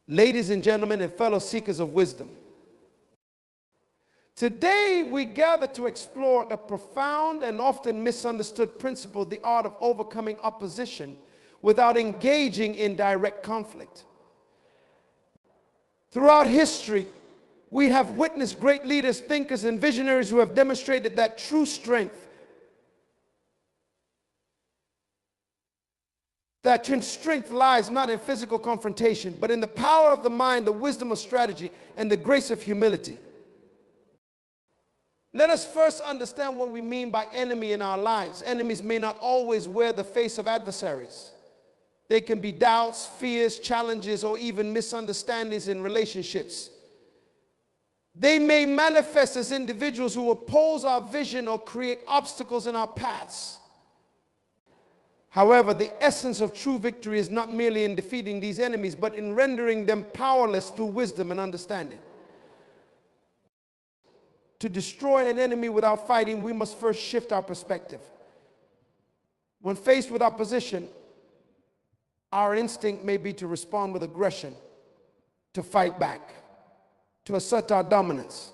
ladies and gentlemen, and fellow seekers of wisdom. Today, we gather to explore a profound and often misunderstood principle, the art of overcoming opposition without engaging in direct conflict. Throughout history, we have witnessed great leaders, thinkers, and visionaries who have demonstrated that true strength, lies not in physical confrontation, but in the power of the mind, the wisdom of strategy, and the grace of humility. Let us first understand what we mean by enemy in our lives. Enemies may not always wear the face of adversaries. They can be doubts, fears, challenges, or even misunderstandings in relationships. They may manifest as individuals who oppose our vision or create obstacles in our paths. However, the essence of true victory is not merely in defeating these enemies, but in rendering them powerless through wisdom and understanding. To destroy an enemy without fighting, we must first shift our perspective. When faced with opposition, our instinct may be to respond with aggression, to fight back, to assert our dominance.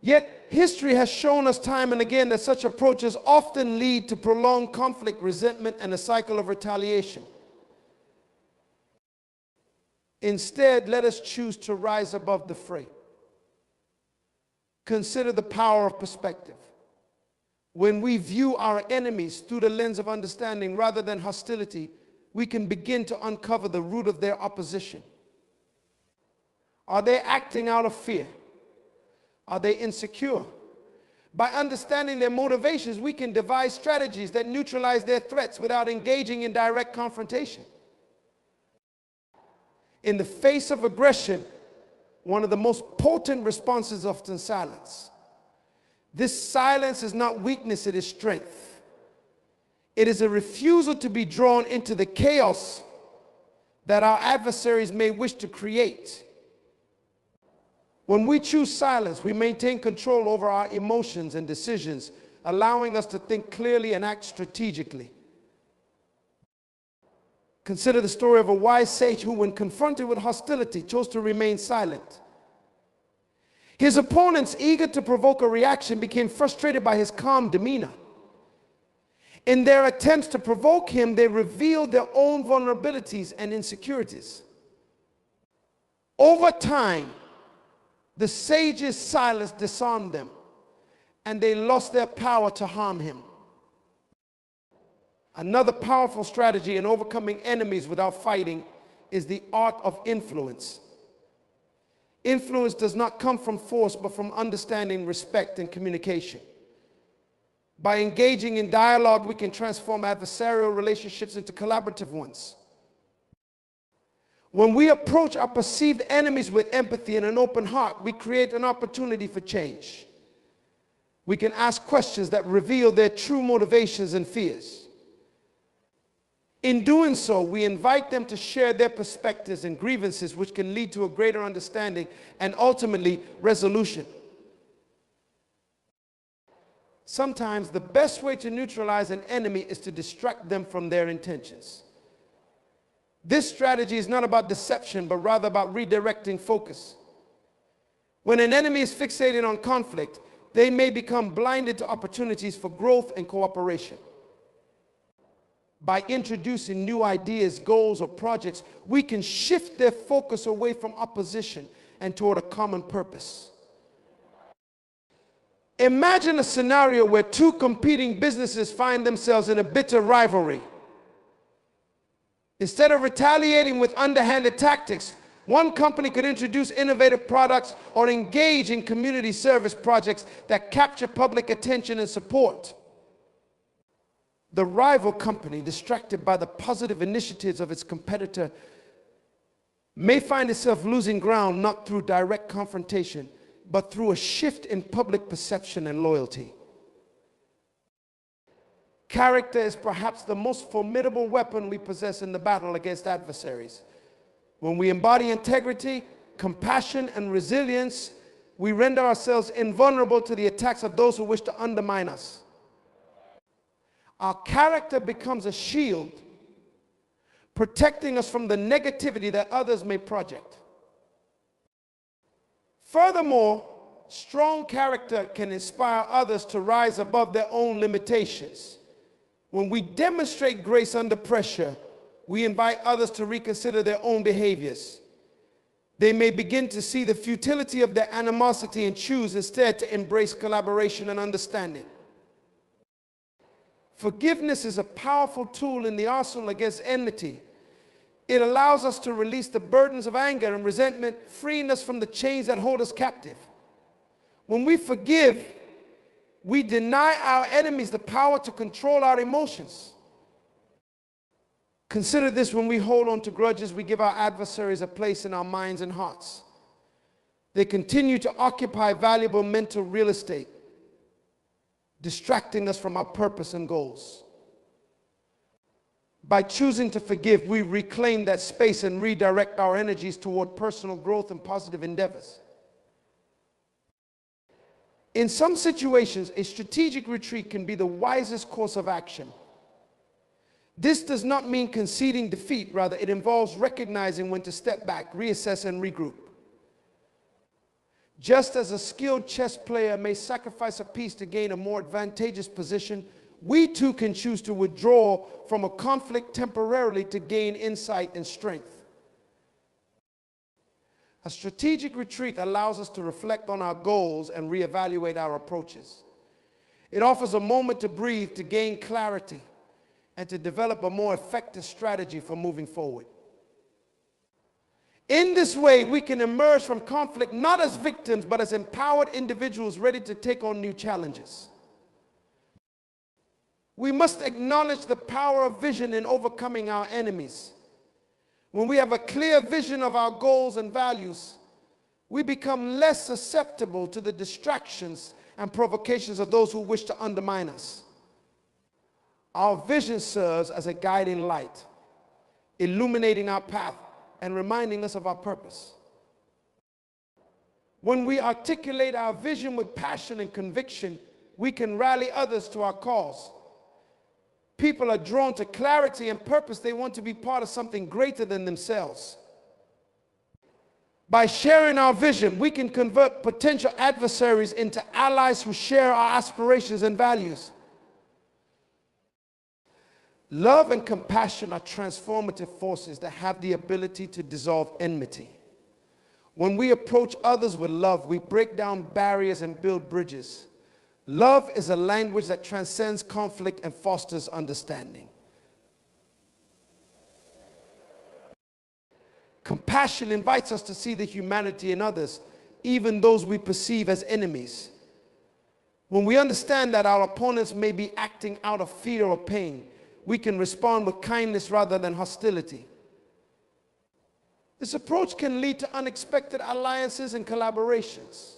Yet, history has shown us time and again that such approaches often lead to prolonged conflict, resentment, and a cycle of retaliation. Instead, let us choose to rise above the fray. Consider the power of perspective. When we view our enemies through the lens of understanding rather than hostility, we can begin to uncover the root of their opposition. Are they acting out of fear? Are they insecure? By understanding their motivations, we can devise strategies that neutralize their threats without engaging in direct confrontation. In the face of aggression, one of the most potent responses is often silence. This silence is not weakness, it is strength. It is a refusal to be drawn into the chaos that our adversaries may wish to create. When we choose silence, we maintain control over our emotions and decisions, allowing us to think clearly and act strategically. Consider the story of a wise sage who, when confronted with hostility, chose to remain silent. His opponents, eager to provoke a reaction, became frustrated by his calm demeanor. In their attempts to provoke him, they revealed their own vulnerabilities and insecurities. Over time, the sage's silence disarmed them, and they lost their power to harm him. Another powerful strategy in overcoming enemies without fighting is the art of influence. Influence does not come from force, but from understanding, respect, and communication. By engaging in dialogue, we can transform adversarial relationships into collaborative ones. When we approach our perceived enemies with empathy and an open heart, we create an opportunity for change. We can ask questions that reveal their true motivations and fears. In doing so, we invite them to share their perspectives and grievances, which can lead to a greater understanding and ultimately resolution. Sometimes the best way to neutralize an enemy is to distract them from their intentions. This strategy is not about deception, but rather about redirecting focus. When an enemy is fixated on conflict, they may become blinded to opportunities for growth and cooperation. By introducing new ideas, goals, or projects, we can shift their focus away from opposition and toward a common purpose. Imagine a scenario where two competing businesses find themselves in a bitter rivalry. Instead of retaliating with underhanded tactics, one company could introduce innovative products or engage in community service projects that capture public attention and support. The rival company, distracted by the positive initiatives of its competitor, may find itself losing ground not through direct confrontation, but through a shift in public perception and loyalty. Character is perhaps the most formidable weapon we possess in the battle against adversaries. When we embody integrity, compassion, and resilience, we render ourselves invulnerable to the attacks of those who wish to undermine us. Our character becomes a shield protecting us from the negativity that others may project. Furthermore, strong character can inspire others to rise above their own limitations. When we demonstrate grace under pressure, we invite others to reconsider their own behaviors. They may begin to see the futility of their animosity and choose instead to embrace collaboration and understanding. Forgiveness is a powerful tool in the arsenal against enmity. It allows us to release the burdens of anger and resentment, freeing us from the chains that hold us captive. When we forgive, we deny our enemies the power to control our emotions. Consider this: when we hold on to grudges, we give our adversaries a place in our minds and hearts. They continue to occupy valuable mental real estate, distracting us from our purpose and goals. By choosing to forgive, we reclaim that space and redirect our energies toward personal growth and positive endeavors. In some situations, a strategic retreat can be the wisest course of action. This does not mean conceding defeat. Rather, it involves recognizing when to step back, reassess, and regroup. Just as a skilled chess player may sacrifice a piece to gain a more advantageous position, we too can choose to withdraw from a conflict temporarily to gain insight and strength. A strategic retreat allows us to reflect on our goals and reevaluate our approaches. It offers a moment to breathe, to gain clarity, and to develop a more effective strategy for moving forward. In this way, we can emerge from conflict not as victims, but as empowered individuals ready to take on new challenges. We must acknowledge the power of vision in overcoming our enemies. When we have a clear vision of our goals and values, we become less susceptible to the distractions and provocations of those who wish to undermine us. Our vision serves as a guiding light, illuminating our path and reminding us of our purpose. When we articulate our vision with passion and conviction, we can rally others to our cause. People are drawn to clarity and purpose. They want to be part of something greater than themselves. By sharing our vision, we can convert potential adversaries into allies who share our aspirations and values. Love and compassion are transformative forces that have the ability to dissolve enmity. When we approach others with love, we break down barriers and build bridges. Love is a language that transcends conflict and fosters understanding. Compassion invites us to see the humanity in others, even those we perceive as enemies. When we understand that our opponents may be acting out of fear or pain, we can respond with kindness rather than hostility. This approach can lead to unexpected alliances and collaborations.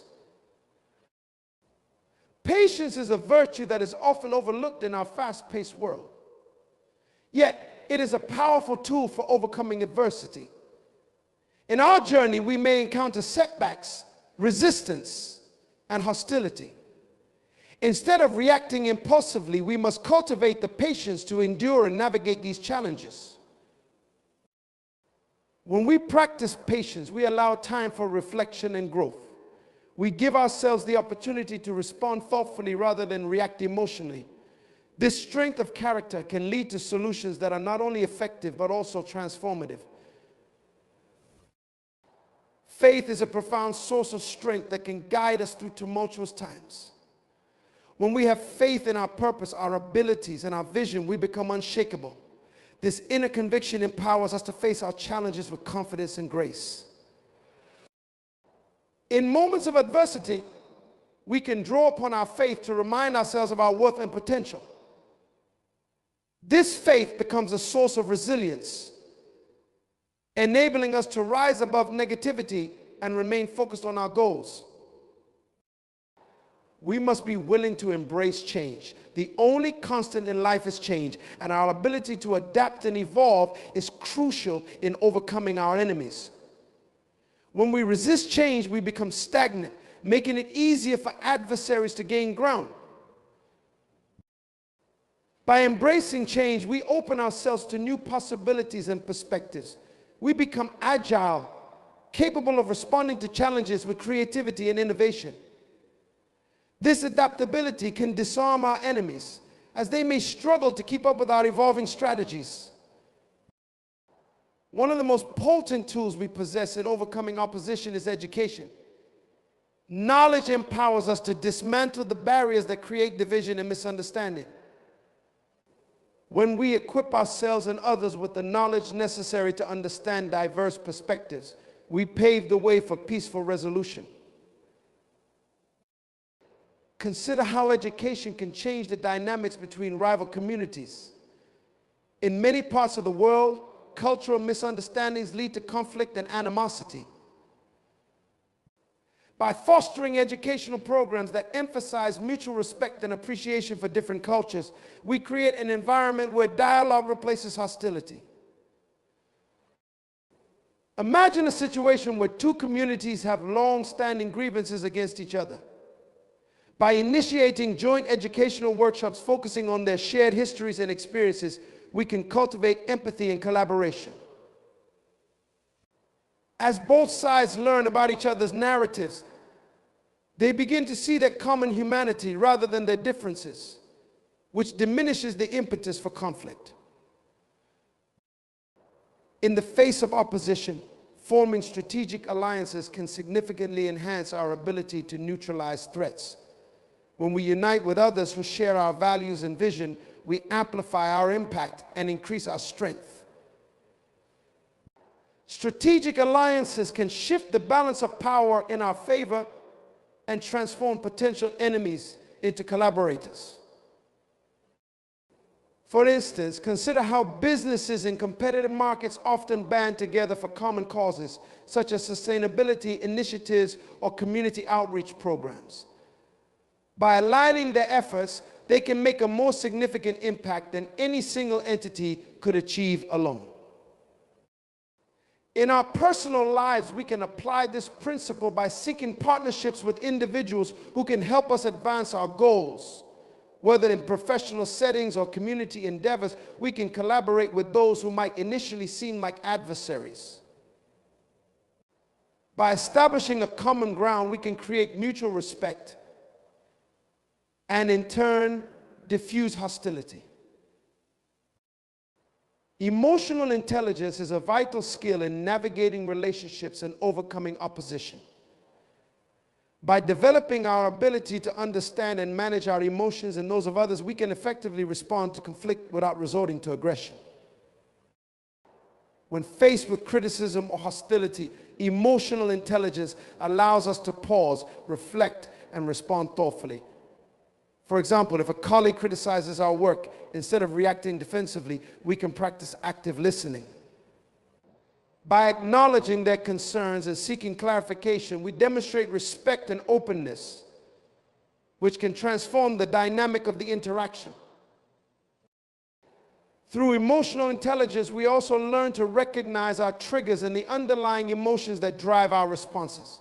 Patience is a virtue that is often overlooked in our fast-paced world. Yet, it is a powerful tool for overcoming adversity. In our journey, we may encounter setbacks, resistance, and hostility. Instead of reacting impulsively, we must cultivate the patience to endure and navigate these challenges. When we practice patience, we allow time for reflection and growth. We give ourselves the opportunity to respond thoughtfully rather than react emotionally. This strength of character can lead to solutions that are not only effective but also transformative. Faith is a profound source of strength that can guide us through tumultuous times. When we have faith in our purpose, our abilities, and our vision, we become unshakable. This inner conviction empowers us to face our challenges with confidence and grace. In moments of adversity, we can draw upon our faith to remind ourselves of our worth and potential. This faith becomes a source of resilience, enabling us to rise above negativity and remain focused on our goals. We must be willing to embrace change. The only constant in life is change, and our ability to adapt and evolve is crucial in overcoming our enemies. When we resist change, we become stagnant, making it easier for adversaries to gain ground. By embracing change, we open ourselves to new possibilities and perspectives. We become agile, capable of responding to challenges with creativity and innovation. This adaptability can disarm our enemies, as they may struggle to keep up with our evolving strategies. One of the most potent tools we possess in overcoming opposition is education. Knowledge empowers us to dismantle the barriers that create division and misunderstanding. When we equip ourselves and others with the knowledge necessary to understand diverse perspectives, we pave the way for peaceful resolution. Consider how education can change the dynamics between rival communities. In many parts of the world, cultural misunderstandings lead to conflict and animosity. By fostering educational programs that emphasize mutual respect and appreciation for different cultures, we create an environment where dialogue replaces hostility. Imagine a situation where two communities have long-standing grievances against each other. By initiating joint educational workshops focusing on their shared histories and experiences, we can cultivate empathy and collaboration. As both sides learn about each other's narratives, they begin to see their common humanity rather than their differences, which diminishes the impetus for conflict. In the face of opposition, forming strategic alliances can significantly enhance our ability to neutralize threats. When we unite with others who share our values and vision, we amplify our impact and increase our strength. Strategic alliances can shift the balance of power in our favor and transform potential enemies into collaborators. For instance, consider how businesses in competitive markets often band together for common causes, such as sustainability initiatives or community outreach programs. By aligning their efforts, they can make a more significant impact than any single entity could achieve alone. In our personal lives, we can apply this principle by seeking partnerships with individuals who can help us advance our goals. Whether in professional settings or community endeavors, we can collaborate with those who might initially seem like adversaries. By establishing a common ground, we can create mutual respect and in turn diffuse hostility. Emotional intelligence is a vital skill in navigating relationships and overcoming opposition. By developing our ability to understand and manage our emotions and those of others, we can effectively respond to conflict without resorting to aggression. When faced with criticism or hostility, emotional intelligence allows us to pause, reflect, and respond thoughtfully. For example, if a colleague criticizes our work, instead of reacting defensively, we can practice active listening. By acknowledging their concerns and seeking clarification, we demonstrate respect and openness, which can transform the dynamic of the interaction. Through emotional intelligence, we also learn to recognize our triggers and the underlying emotions that drive our responses.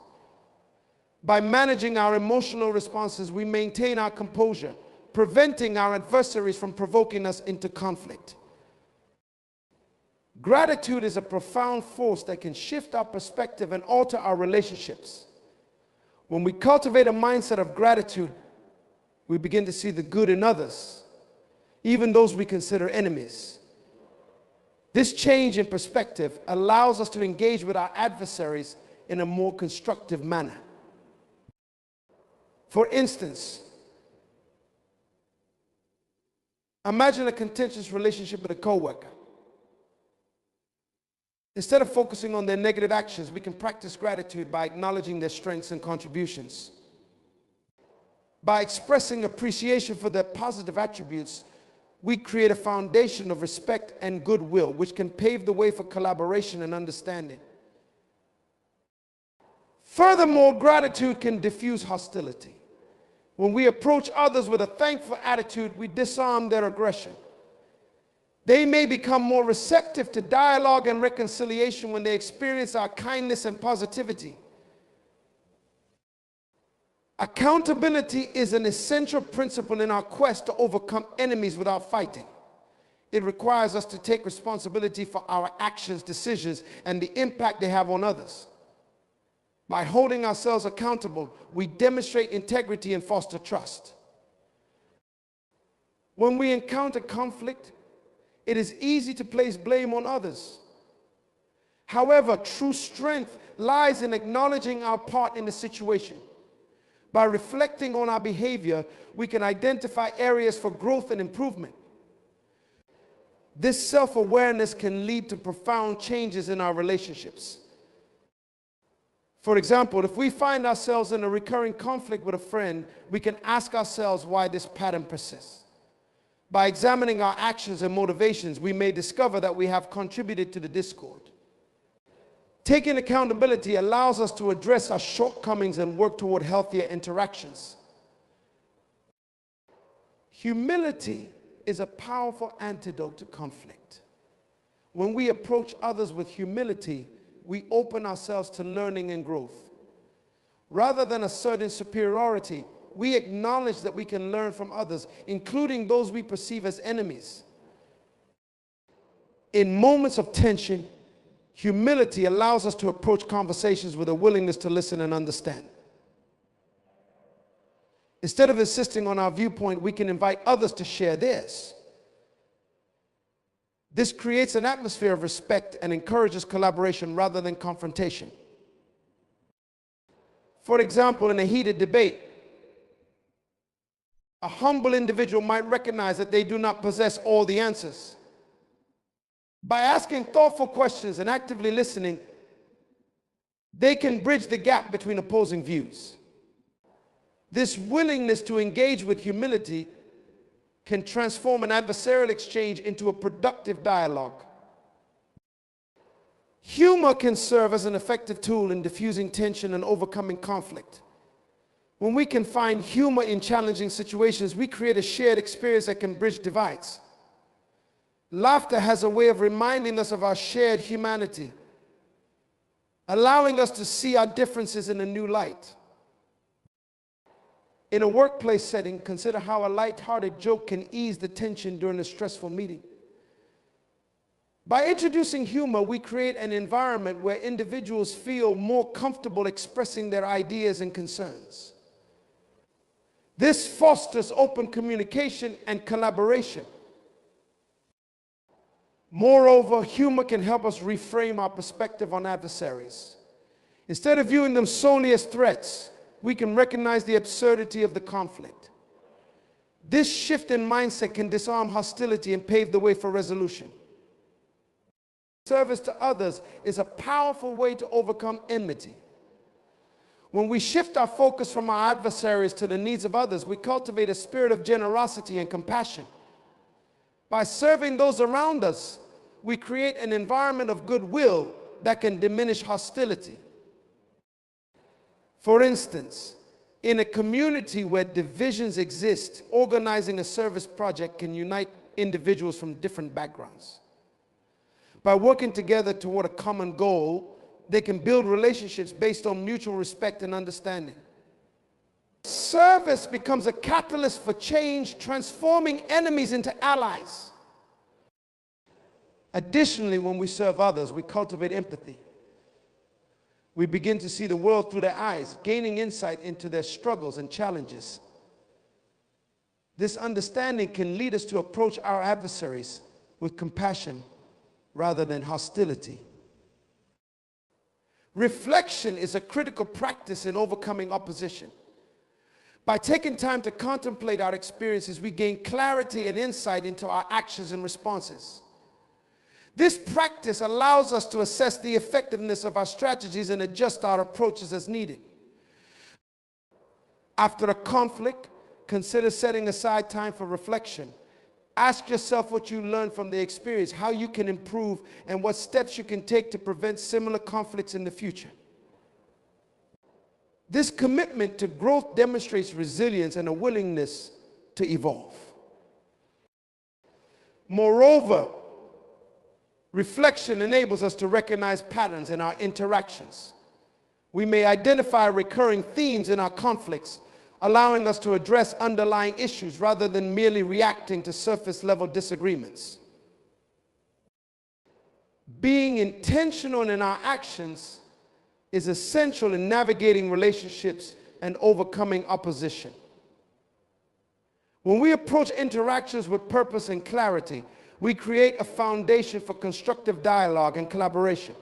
By managing our emotional responses, we maintain our composure, preventing our adversaries from provoking us into conflict. Gratitude is a profound force that can shift our perspective and alter our relationships. When we cultivate a mindset of gratitude, we begin to see the good in others, even those we consider enemies. This change in perspective allows us to engage with our adversaries in a more constructive manner. For instance, imagine a contentious relationship with a coworker. Instead of focusing on their negative actions, we can practice gratitude by acknowledging their strengths and contributions. By expressing appreciation for their positive attributes, we create a foundation of respect and goodwill, which can pave the way for collaboration and understanding. Furthermore, gratitude can diffuse hostility. When we approach others with a thankful attitude, we disarm their aggression. They may become more receptive to dialogue and reconciliation when they experience our kindness and positivity. Accountability is an essential principle in our quest to overcome enemies without fighting. It requires us to take responsibility for our actions, decisions, and the impact they have on others. By holding ourselves accountable, we demonstrate integrity and foster trust. When we encounter conflict, it is easy to place blame on others. However, true strength lies in acknowledging our part in the situation. By reflecting on our behavior, we can identify areas for growth and improvement. This self-awareness can lead to profound changes in our relationships. For example, if we find ourselves in a recurring conflict with a friend, we can ask ourselves why this pattern persists. By examining our actions and motivations, we may discover that we have contributed to the discord. Taking accountability allows us to address our shortcomings and work toward healthier interactions. Humility is a powerful antidote to conflict. When we approach others with humility, we open ourselves to learning and growth. Rather than asserting superiority, we acknowledge that we can learn from others, including those we perceive as enemies. In moments of tension, humility allows us to approach conversations with a willingness to listen and understand. Instead of insisting on our viewpoint, we can invite others to share theirs. This creates an atmosphere of respect and encourages collaboration rather than confrontation. For example, in a heated debate, a humble individual might recognize that they do not possess all the answers. By asking thoughtful questions and actively listening, they can bridge the gap between opposing views. This willingness to engage with humility can transform an adversarial exchange into a productive dialogue. Humor can serve as an effective tool in diffusing tension and overcoming conflict. When we can find humor in challenging situations, we create a shared experience that can bridge divides. Laughter has a way of reminding us of our shared humanity, allowing us to see our differences in a new light. In a workplace setting, consider how a light-hearted joke can ease the tension during a stressful meeting. By introducing humor, we create an environment where individuals feel more comfortable expressing their ideas and concerns. This fosters open communication and collaboration. Moreover, humor can help us reframe our perspective on adversaries. Instead of viewing them solely as threats, we can recognize the absurdity of the conflict. This shift in mindset can disarm hostility and pave the way for resolution. Service to others is a powerful way to overcome enmity. When we shift our focus from our adversaries to the needs of others, we cultivate a spirit of generosity and compassion. By serving those around us, we create an environment of goodwill that can diminish hostility. For instance, in a community where divisions exist, organizing a service project can unite individuals from different backgrounds. By working together toward a common goal, they can build relationships based on mutual respect and understanding. Service becomes a catalyst for change, transforming enemies into allies. Additionally, when we serve others, we cultivate empathy. We begin to see the world through their eyes, gaining insight into their struggles and challenges. This understanding can lead us to approach our adversaries with compassion rather than hostility. Reflection is a critical practice in overcoming opposition. By taking time to contemplate our experiences, we gain clarity and insight into our actions and responses. This practice allows us to assess the effectiveness of our strategies and adjust our approaches as needed. After a conflict, consider setting aside time for reflection. Ask yourself what you learned from the experience, how you can improve, and what steps you can take to prevent similar conflicts in the future. This commitment to growth demonstrates resilience and a willingness to evolve. Moreover, reflection enables us to recognize patterns in our interactions. We may identify recurring themes in our conflicts, allowing us to address underlying issues rather than merely reacting to surface level disagreements. Being intentional in our actions is essential in navigating relationships and overcoming opposition. When we approach interactions with purpose and clarity, we create a foundation for constructive dialogue and collaboration.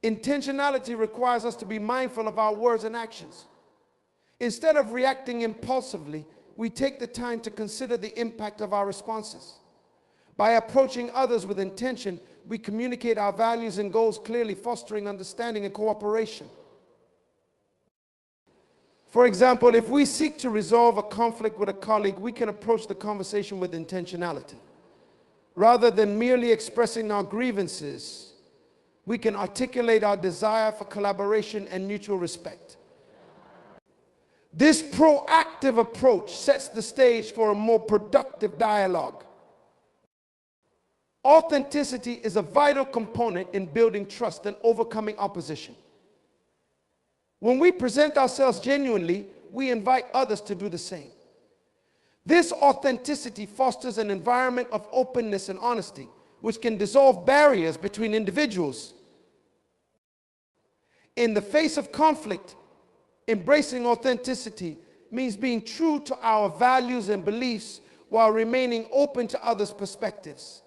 Intentionality requires us to be mindful of our words and actions. Instead of reacting impulsively, we take the time to consider the impact of our responses. By approaching others with intention, we communicate our values and goals clearly, fostering understanding and cooperation. For example, if we seek to resolve a conflict with a colleague, we can approach the conversation with intentionality. Rather than merely expressing our grievances, we can articulate our desire for collaboration and mutual respect. This proactive approach sets the stage for a more productive dialogue. Authenticity is a vital component in building trust and overcoming opposition. When we present ourselves genuinely, we invite others to do the same. This authenticity fosters an environment of openness and honesty, which can dissolve barriers between individuals. In the face of conflict, embracing authenticity means being true to our values and beliefs while remaining open to others' perspectives.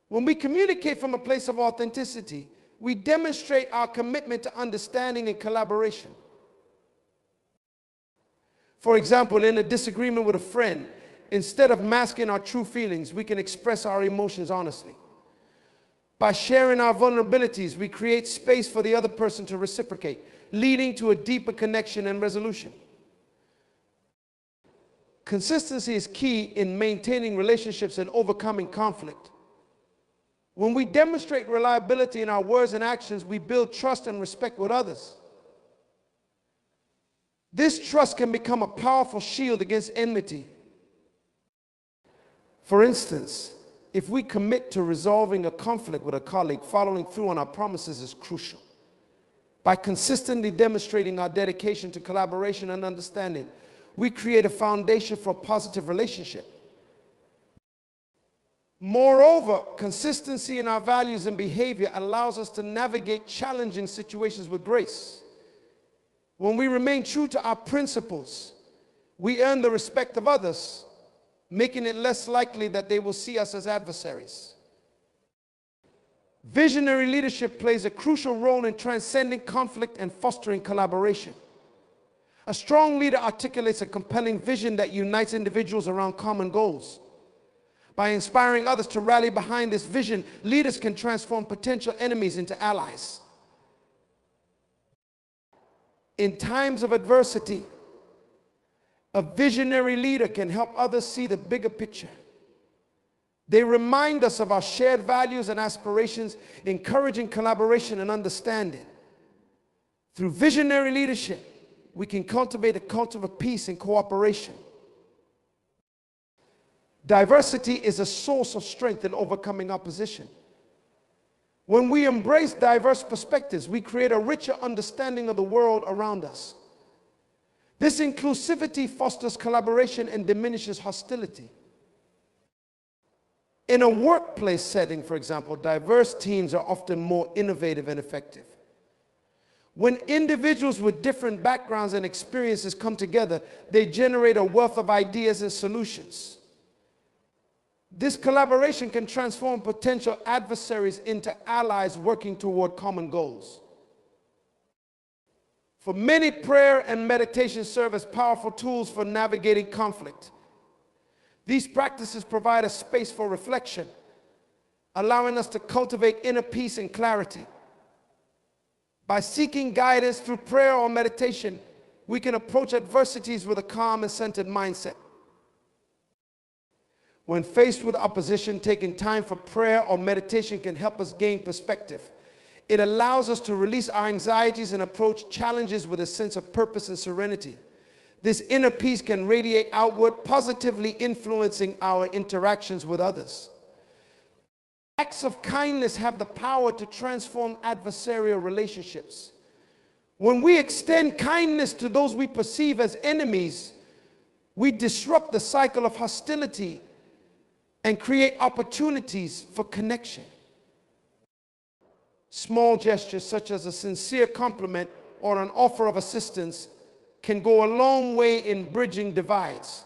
When we communicate from a place of authenticity, we demonstrate our commitment to understanding and collaboration. For example, in a disagreement with a friend, instead of masking our true feelings, we can express our emotions honestly. By sharing our vulnerabilities, we create space for the other person to reciprocate, leading to a deeper connection and resolution. Consistency is key in maintaining relationships and overcoming conflict. When we demonstrate reliability in our words and actions, we build trust and respect with others. This trust can become a powerful shield against enmity. For instance, if we commit to resolving a conflict with a colleague, following through on our promises is crucial. By consistently demonstrating our dedication to collaboration and understanding, we create a foundation for a positive relationship. Moreover, consistency in our values and behavior allows us to navigate challenging situations with grace. When we remain true to our principles, we earn the respect of others, making it less likely that they will see us as adversaries. Visionary leadership plays a crucial role in transcending conflict and fostering collaboration. A strong leader articulates a compelling vision that unites individuals around common goals. By inspiring others to rally behind this vision, leaders can transform potential enemies into allies. In times of adversity, a visionary leader can help others see the bigger picture. They remind us of our shared values and aspirations, encouraging collaboration and understanding. Through visionary leadership, we can cultivate a culture of peace and cooperation. Diversity is a source of strength in overcoming opposition. When we embrace diverse perspectives, we create a richer understanding of the world around us. This inclusivity fosters collaboration and diminishes hostility. In a workplace setting, for example, diverse teams are often more innovative and effective. When individuals with different backgrounds and experiences come together, they generate a wealth of ideas and solutions. This collaboration can transform potential adversaries into allies working toward common goals. For many, prayer and meditation serve as powerful tools for navigating conflict. These practices provide a space for reflection, allowing us to cultivate inner peace and clarity. By seeking guidance through prayer or meditation, we can approach adversities with a calm and centered mindset. When faced with opposition, taking time for prayer or meditation can help us gain perspective. It allows us to release our anxieties and approach challenges with a sense of purpose and serenity. This inner peace can radiate outward, positively influencing our interactions with others. Acts of kindness have the power to transform adversarial relationships. When we extend kindness to those we perceive as enemies, we disrupt the cycle of hostility and create opportunities for connection. Small gestures such as a sincere compliment or an offer of assistance can go a long way in bridging divides.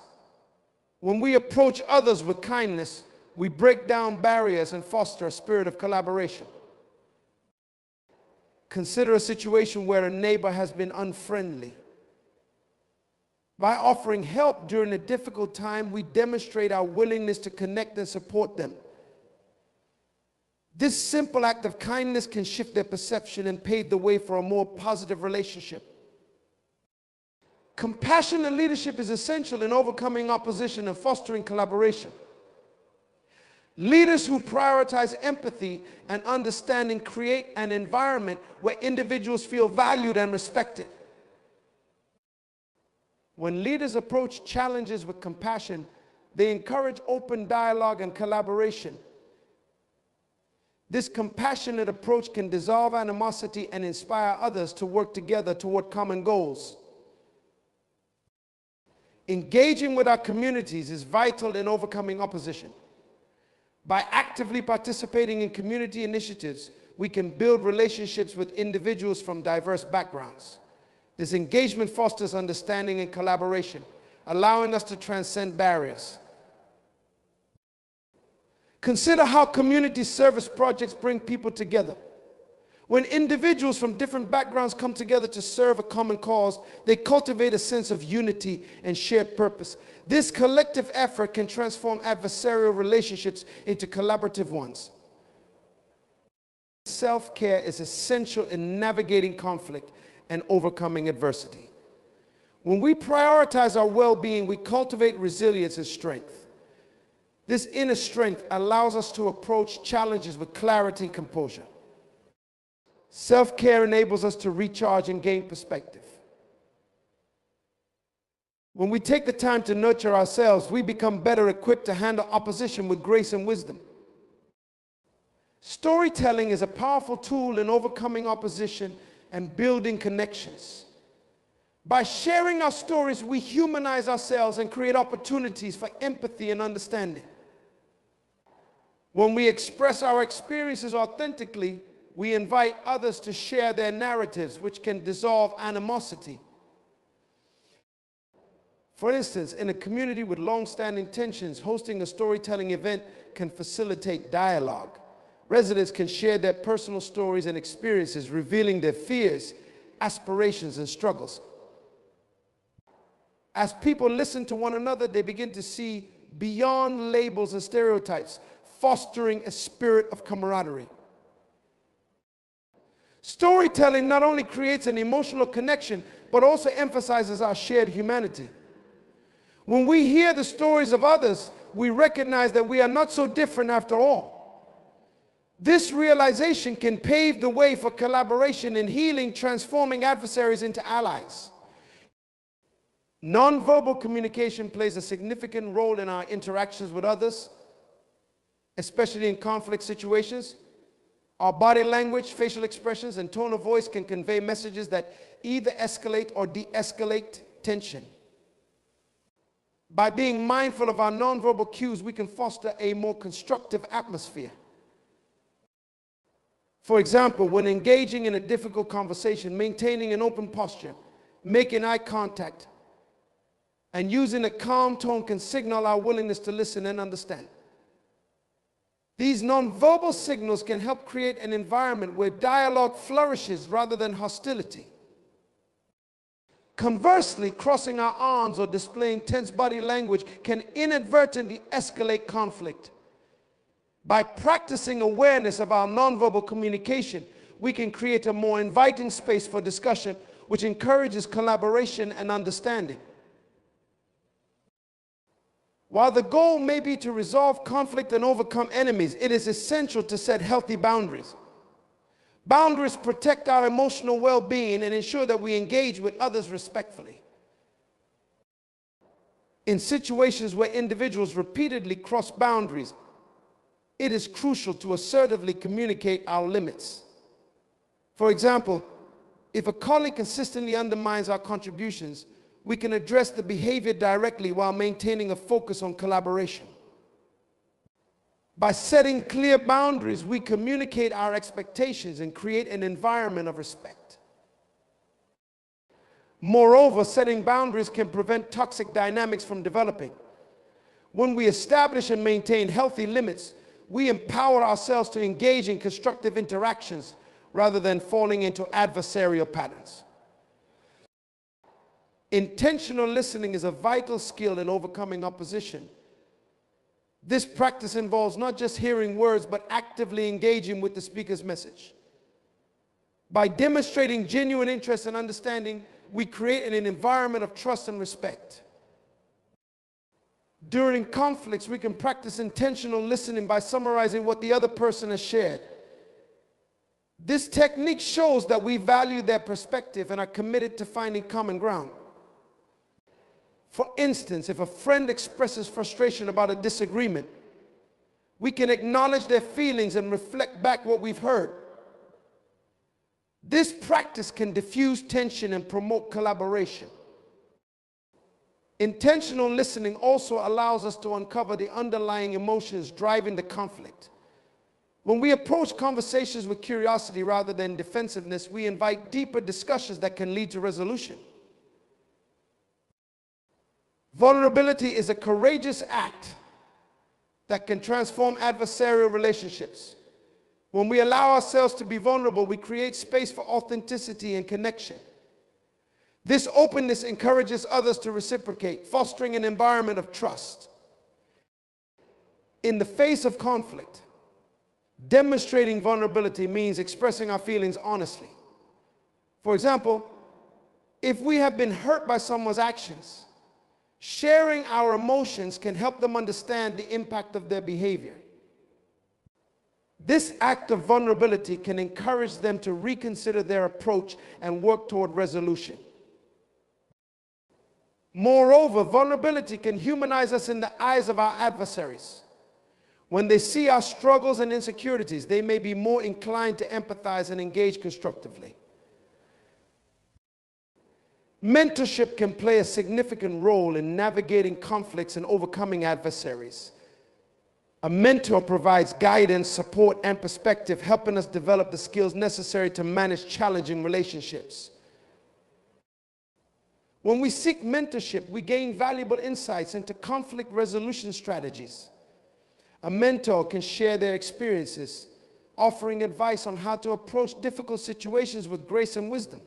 When we approach others with kindness, we break down barriers and foster a spirit of collaboration. Consider a situation where a neighbor has been unfriendly. By offering help during a difficult time, we demonstrate our willingness to connect and support them. This simple act of kindness can shift their perception and pave the way for a more positive relationship. Compassionate leadership is essential in overcoming opposition and fostering collaboration. Leaders who prioritize empathy and understanding create an environment where individuals feel valued and respected. When leaders approach challenges with compassion, they encourage open dialogue and collaboration. This compassionate approach can dissolve animosity and inspire others to work together toward common goals. Engaging with our communities is vital in overcoming opposition. By actively participating in community initiatives, we can build relationships with individuals from diverse backgrounds. This engagement fosters understanding and collaboration, allowing us to transcend barriers. Consider how community service projects bring people together. When individuals from different backgrounds come together to serve a common cause, they cultivate a sense of unity and shared purpose. This collective effort can transform adversarial relationships into collaborative ones. Self-care is essential in navigating conflict and overcoming adversity. When we prioritize our well-being, we cultivate resilience and strength. This inner strength allows us to approach challenges with clarity and composure. Self-care enables us to recharge and gain perspective. When we take the time to nurture ourselves, we become better equipped to handle opposition with grace and wisdom. Storytelling is a powerful tool in overcoming opposition and building connections. By sharing our stories, we humanize ourselves and create opportunities for empathy and understanding. When we express our experiences authentically, we invite others to share their narratives, which can dissolve animosity. For instance, in a community with long-standing tensions, hosting a storytelling event can facilitate dialogue. Residents can share their personal stories and experiences, revealing their fears, aspirations, and struggles. As people listen to one another, they begin to see beyond labels and stereotypes, fostering a spirit of camaraderie. Storytelling not only creates an emotional connection, but also emphasizes our shared humanity. When we hear the stories of others, we recognize that we are not so different after all. This realization can pave the way for collaboration in healing, transforming adversaries into allies. Nonverbal communication plays a significant role in our interactions with others, especially in conflict situations. Our body language, facial expressions, and tone of voice can convey messages that either escalate or de-escalate tension. By being mindful of our nonverbal cues, we can foster a more constructive atmosphere. For example, when engaging in a difficult conversation, maintaining an open posture, making eye contact, and using a calm tone can signal our willingness to listen and understand. These nonverbal signals can help create an environment where dialogue flourishes rather than hostility. Conversely, crossing our arms or displaying tense body language can inadvertently escalate conflict. By practicing awareness of our nonverbal communication, we can create a more inviting space for discussion, which encourages collaboration and understanding. While the goal may be to resolve conflict and overcome enemies, it is essential to set healthy boundaries. Boundaries protect our emotional well-being and ensure that we engage with others respectfully. In situations where individuals repeatedly cross boundaries, it is crucial to assertively communicate our limits. For example, If a colleague consistently undermines our contributions, we can address the behavior directly while maintaining a focus on collaboration. By setting clear boundaries, we communicate our expectations and create an environment of respect. Moreover, setting boundaries can prevent toxic dynamics from developing. When we establish and maintain healthy limits, we empower ourselves to engage in constructive interactions rather than falling into adversarial patterns. Intentional listening is a vital skill in overcoming opposition. This practice involves not just hearing words, but actively engaging with the speaker's message. By demonstrating genuine interest and understanding, we create an environment of trust and respect. During conflicts, we can practice intentional listening by summarizing what the other person has shared. This technique shows that we value their perspective and are committed to finding common ground. For instance, if a friend expresses frustration about a disagreement, we can acknowledge their feelings and reflect back what we've heard. This practice can diffuse tension and promote collaboration. Intentional listening also allows us to uncover the underlying emotions driving the conflict. When we approach conversations with curiosity rather than defensiveness, we invite deeper discussions that can lead to resolution. Vulnerability is a courageous act that can transform adversarial relationships. When we allow ourselves to be vulnerable, we create space for authenticity and connection. This openness encourages others to reciprocate, fostering an environment of trust. In the face of conflict, demonstrating vulnerability means expressing our feelings honestly. For example, if we have been hurt by someone's actions, sharing our emotions can help them understand the impact of their behavior. This act of vulnerability can encourage them to reconsider their approach and work toward resolution. Moreover, vulnerability can humanize us in the eyes of our adversaries. When they see our struggles and insecurities, they may be more inclined to empathize and engage constructively. Mentorship can play a significant role in navigating conflicts and overcoming adversaries. A mentor provides guidance, support, and perspective, helping us develop the skills necessary to manage challenging relationships. When we seek mentorship, we gain valuable insights into conflict resolution strategies. A mentor can share their experiences, offering advice on how to approach difficult situations with grace and wisdom.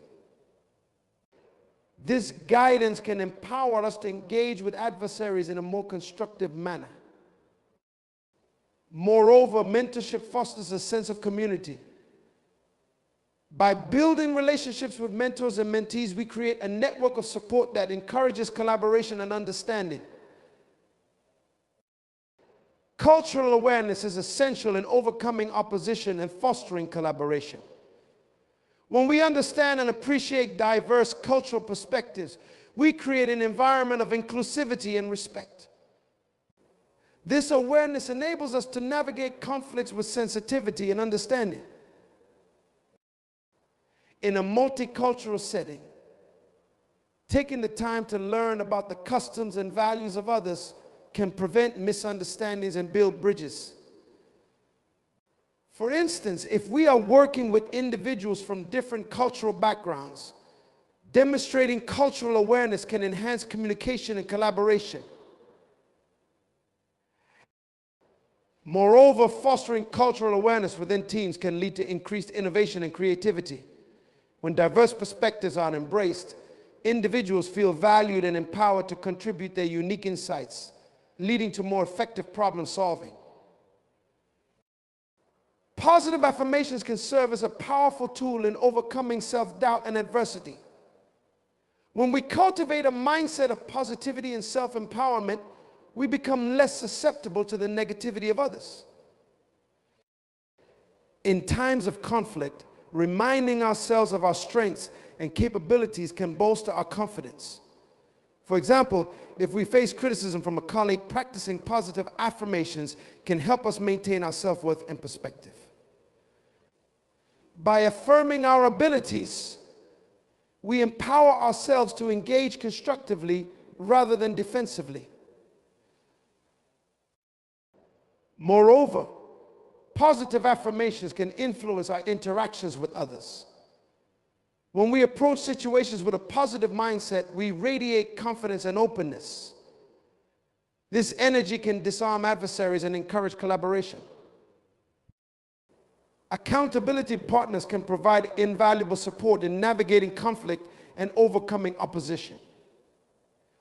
This guidance can empower us to engage with adversaries in a more constructive manner. Moreover, mentorship fosters a sense of community. By building relationships with mentors and mentees, we create a network of support that encourages collaboration and understanding. Cultural awareness is essential in overcoming opposition and fostering collaboration. When we understand and appreciate diverse cultural perspectives, we create an environment of inclusivity and respect. This awareness enables us to navigate conflicts with sensitivity and understanding. In a multicultural setting, taking the time to learn about the customs and values of others can prevent misunderstandings and build bridges. For instance, if we are working with individuals from different cultural backgrounds, demonstrating cultural awareness can enhance communication and collaboration. Moreover, fostering cultural awareness within teams can lead to increased innovation and creativity. When diverse perspectives are embraced, individuals feel valued and empowered to contribute their unique insights, leading to more effective problem solving. Positive affirmations can serve as a powerful tool in overcoming self-doubt and adversity. When we cultivate a mindset of positivity and self-empowerment, we become less susceptible to the negativity of others. In times of conflict, reminding ourselves of our strengths and capabilities can bolster our confidence. For example, if we face criticism from a colleague, practicing positive affirmations can help us maintain our self-worth and perspective. By affirming our abilities, we empower ourselves to engage constructively rather than defensively. Moreover, positive affirmations can influence our interactions with others. When we approach situations with a positive mindset, we radiate confidence and openness. This energy can disarm adversaries and encourage collaboration. Accountability partners can provide invaluable support in navigating conflict and overcoming opposition.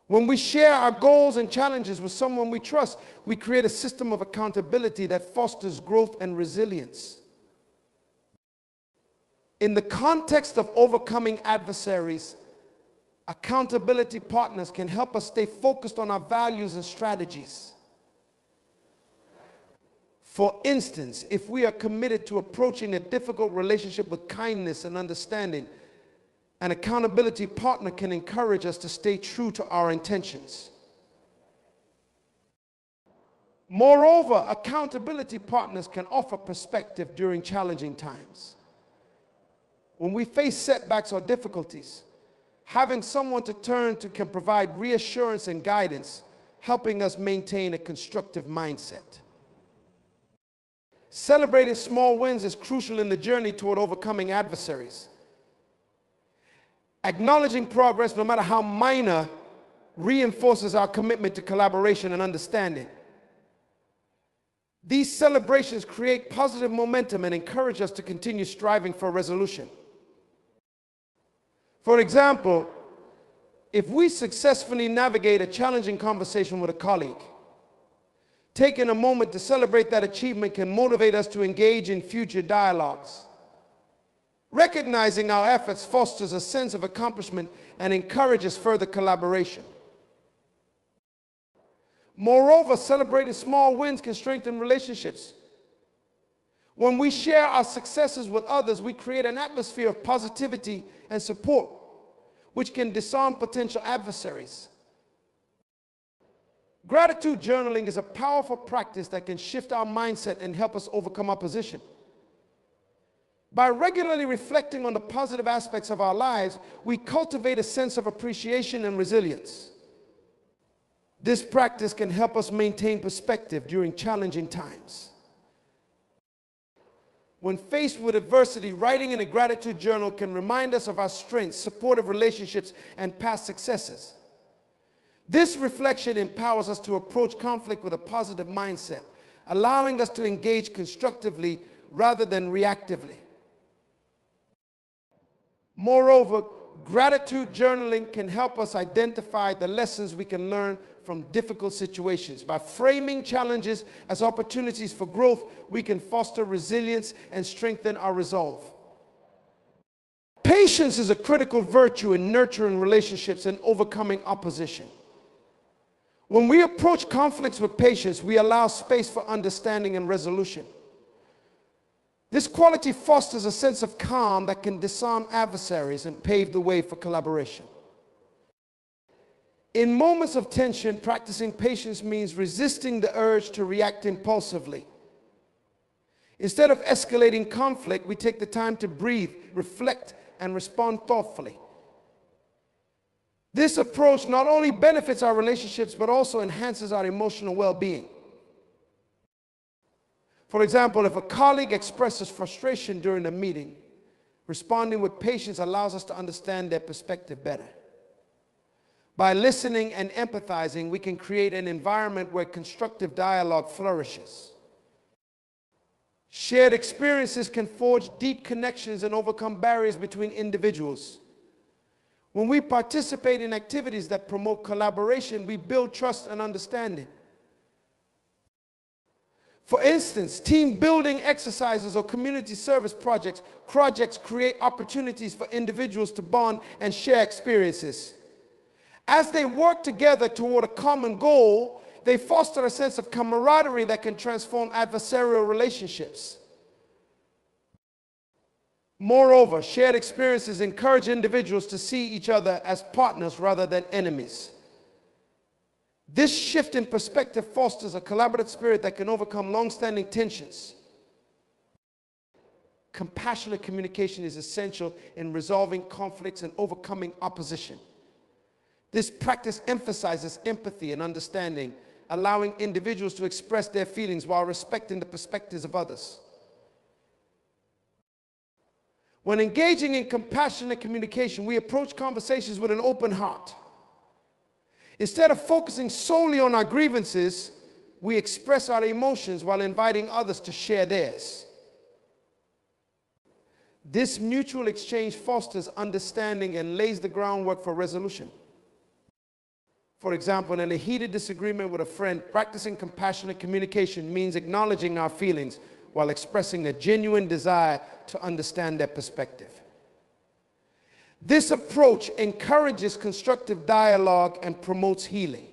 When we share our goals and challenges with someone we trust, we create a system of accountability that fosters growth and resilience. In the context of overcoming adversaries, accountability partners can help us stay focused on our values and strategies. For instance, if we are committed to approaching a difficult relationship with kindness and understanding, an accountability partner can encourage us to stay true to our intentions. Moreover, accountability partners can offer perspective during challenging times. When we face setbacks or difficulties, having someone to turn to can provide reassurance and guidance, helping us maintain a constructive mindset. Celebrating small wins is crucial in the journey toward overcoming adversaries. Acknowledging progress, no matter how minor, reinforces our commitment to collaboration and understanding. These celebrations create positive momentum and encourage us to continue striving for resolution. For example, if we successfully navigate a challenging conversation with a colleague, taking a moment to celebrate that achievement can motivate us to engage in future dialogues. Recognizing our efforts fosters a sense of accomplishment and encourages further collaboration. Moreover, celebrating small wins can strengthen relationships. When we share our successes with others, we create an atmosphere of positivity and support, which can disarm potential adversaries. Gratitude journaling is a powerful practice that can shift our mindset and help us overcome opposition. By regularly reflecting on the positive aspects of our lives, we cultivate a sense of appreciation and resilience. This practice can help us maintain perspective during challenging times. When faced with adversity, writing in a gratitude journal can remind us of our strengths, supportive relationships, and past successes. This reflection empowers us to approach conflict with a positive mindset, allowing us to engage constructively rather than reactively. Moreover, gratitude journaling can help us identify the lessons we can learn from difficult situations. By framing challenges as opportunities for growth, we can foster resilience and strengthen our resolve. Patience is a critical virtue in nurturing relationships and overcoming opposition. When we approach conflicts with patience, we allow space for understanding and resolution. This quality fosters a sense of calm that can disarm adversaries and pave the way for collaboration. In moments of tension, practicing patience means resisting the urge to react impulsively. Instead of escalating conflict, we take the time to breathe, reflect, and respond thoughtfully. This approach not only benefits our relationships, but also enhances our emotional well-being. For example, if a colleague expresses frustration during a meeting, responding with patience allows us to understand their perspective better. By listening and empathizing, we can create an environment where constructive dialogue flourishes. Shared experiences can forge deep connections and overcome barriers between individuals. When we participate in activities that promote collaboration, we build trust and understanding. For instance, team building exercises or community service projects create opportunities for individuals to bond and share experiences. As they work together toward a common goal, they foster a sense of camaraderie that can transform adversarial relationships. Moreover, shared experiences encourage individuals to see each other as partners rather than enemies. This shift in perspective fosters a collaborative spirit that can overcome long-standing tensions. Compassionate communication is essential in resolving conflicts and overcoming opposition. This practice emphasizes empathy and understanding, allowing individuals to express their feelings while respecting the perspectives of others. When engaging in compassionate communication, we approach conversations with an open heart. Instead of focusing solely on our grievances, we express our emotions while inviting others to share theirs. This mutual exchange fosters understanding and lays the groundwork for resolution. For example, in a heated disagreement with a friend, practicing compassionate communication means acknowledging our feelings while expressing a genuine desire to understand their perspective. This approach encourages constructive dialogue and promotes healing.